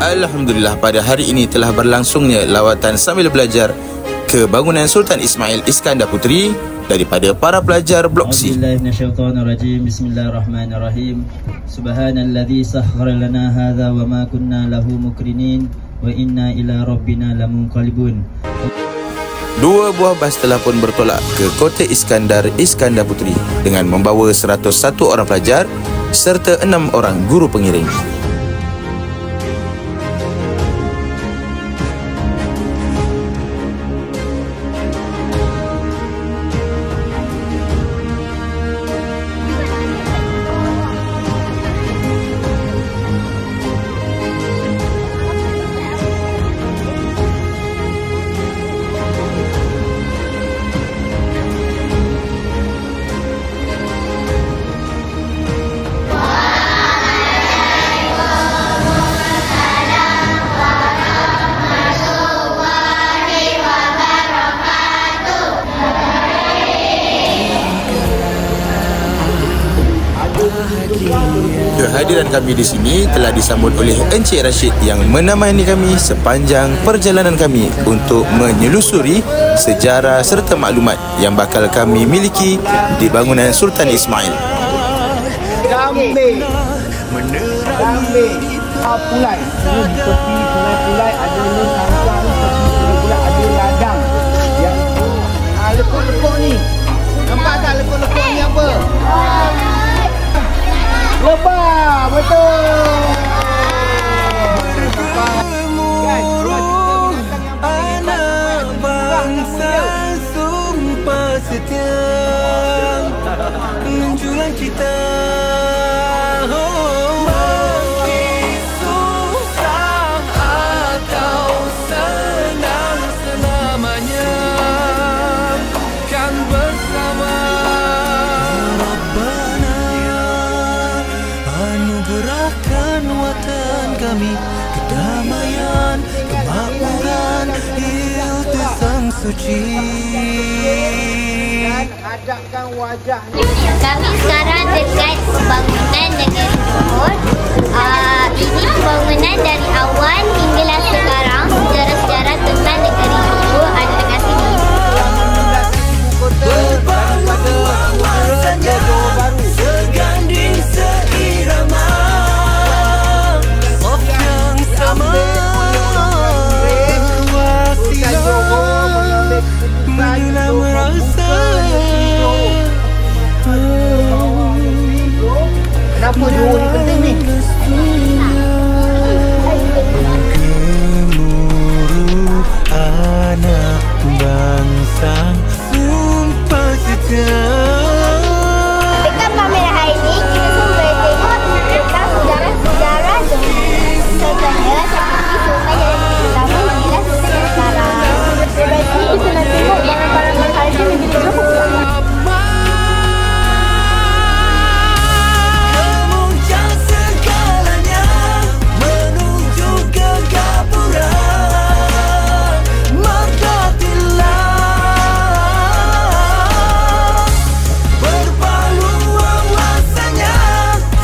Alhamdulillah, pada hari ini telah berlangsungnya lawatan sambil belajar ke bangunan Sultan Ismail Iskandar Puteri daripada para pelajar Blok C. Bismillahirrahmanirrahim. Subhanalladzi sakhkhara lana hadza wa ma kunna lahu muqrinin wa inna ila rabbina lamunqalibun. Dua buah bas telah pun bertolak ke Kota Iskandar Puteri dengan membawa 101 orang pelajar serta 6 orang guru pengiring. Kehadiran kami di sini telah disambut oleh Encik Rashid yang menemani kami sepanjang perjalanan kami untuk menyelusuri sejarah serta maklumat yang bakal kami miliki di bangunan Sultan Ismail. Kambing Pulai. Ini di tepi Sungai Pulai ada lengkang, tepi pula ada ladang. Yang lekuk-lekuk ni. Nampak tak lekuk-lekuk ni apa? Lebah, betul. Gemuruh anak bangsa sumpah setia menjulang kita. Meski susah atau senang selamanya kan bersama. Anugerahkan watan kami kedamaian, kemakmuran, iltisam suci. Hadapkan wajah. Kami sekarang dekat pembangunan negeri Johor. Ini pembangunan dari awal hinggalah sekarang. Sejarah-sejarah tentang negeri Johor ada dekat sini. Berbahagianya seganding seirama, of yang sama berwasilah menyelam rasa. Kenapa Johor ni penting ni? Gemuruh anak bangsa sumpah setia. Dekat pameran hari ini, kita semua boleh tengok tentang sejarah-sejarah Johor. Contohnya, seperti Sultan yang pertama hinggalah Sultan yang sekarang. Dari sini kita nak tengok barang-barang harga negeri Johor. Memuncak segalanya menuju kegapura, markatilah berbalung wawasannya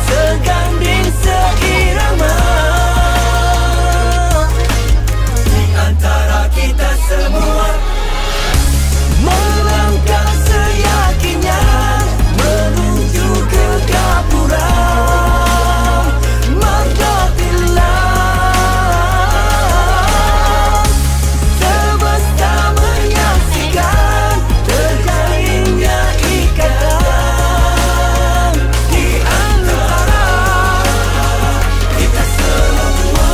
seganding seirama. Di antara kita semua melangkah seyakinnya menuju ke gapura, markatilah semesta menyaksikan terjalinnya ikatan di antara kita semua.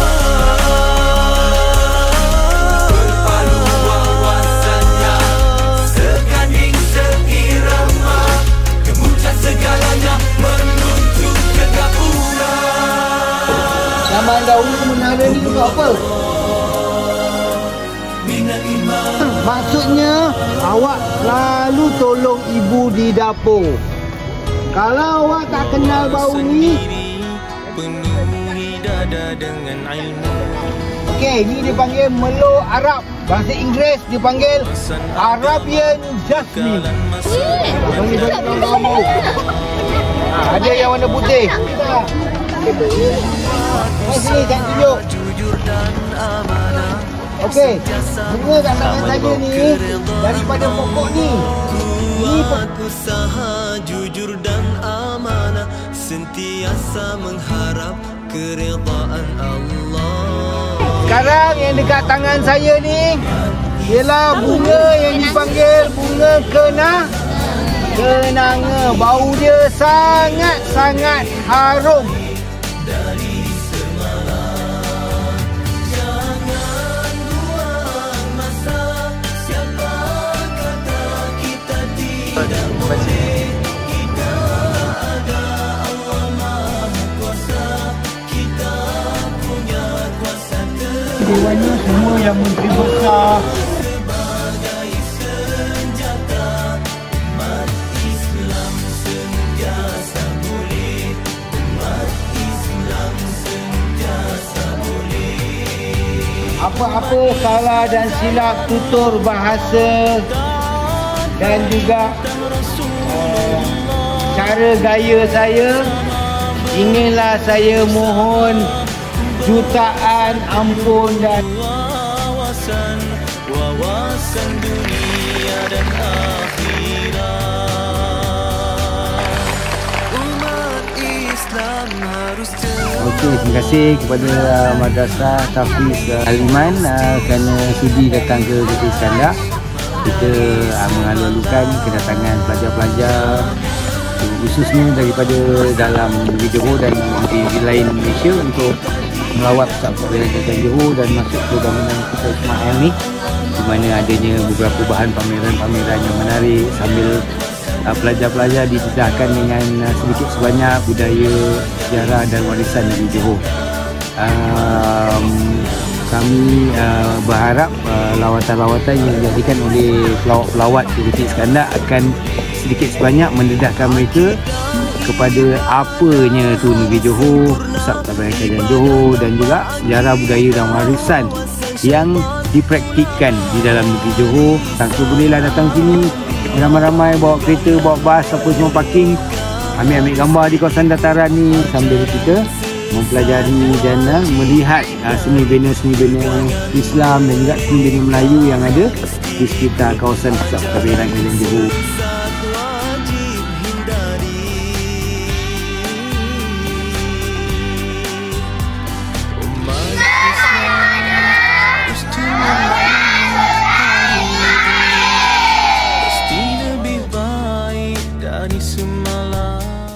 Berpalu wawasannya sekanding seirama, kemuncak segalanya menuju ke gapura. Zaman dahulu menara ni untuk apa? Maksudnya awak selalu tolong ibu di dapur. Kalau awak tak kenal bau ni, penuhi dada dengan ilmu. okey, ni dipanggil Melo Arab. Bahasa Inggeris dipanggil Arabian Jasmine. Ada yang warna putih. Sini, jangan tunjuk. Okey, bunga kat tangan saya ni daripada pokok ni. Ini usaha jujur dan amanah, sentiasa mengharap keredaan Allah. sekarang yang dekat tangan saya ni ialah bunga yang dipanggil bunga kenanga. Bau dia sangat-sangat harum. Dewannya semua yang menteri besar. Apa-apa salah dan silap tutur bahasa dan juga cara gaya saya, inginlah saya mohon jutaan ampun dan wawasan dunia dan akhirat. Umat Islam harus Okey, terima kasih kepada Madrasah Tahfiz Al-Iman kerana sudi datang ke Negeri Iskandar. Kita mengalu-alukan kedatangan pelajar-pelajar khususnya daripada dalam negeri Johor dan negeri lain Malaysia untuk melawat pusat perbelanjaan Kerajaan Johor dan masuk ke bangunan kita Ismail ni, di mana adanya beberapa bahan pameran-pameran yang menarik sambil pelajar-pelajar didedahkan dengan sedikit sebanyak budaya, sejarah dan warisan negeri Johor. Kami berharap lawatan-lawatan yang dijadikan oleh pelawat-pelawat di Negeri Iskandar akan sedikit sebanyak mendedahkan mereka kepada apanya tu negeri Johor, pusat perbelanjaan Kerajaan Johor dan juga sejarah budaya dan warisan yang dipraktikkan di dalam negeri Johor. Sangka bolehlah datang sini ramai-ramai bawa kereta, bawa bas, apa semua parking, ambil gambar di kawasan dataran ni sambil kita mempelajari dan melihat seni bina Islam dan juga seni bina Melayu yang ada di sekitar kawasan pusat perbelanjaan Kerajaan Johor. Pasti lebih baik dari semalam.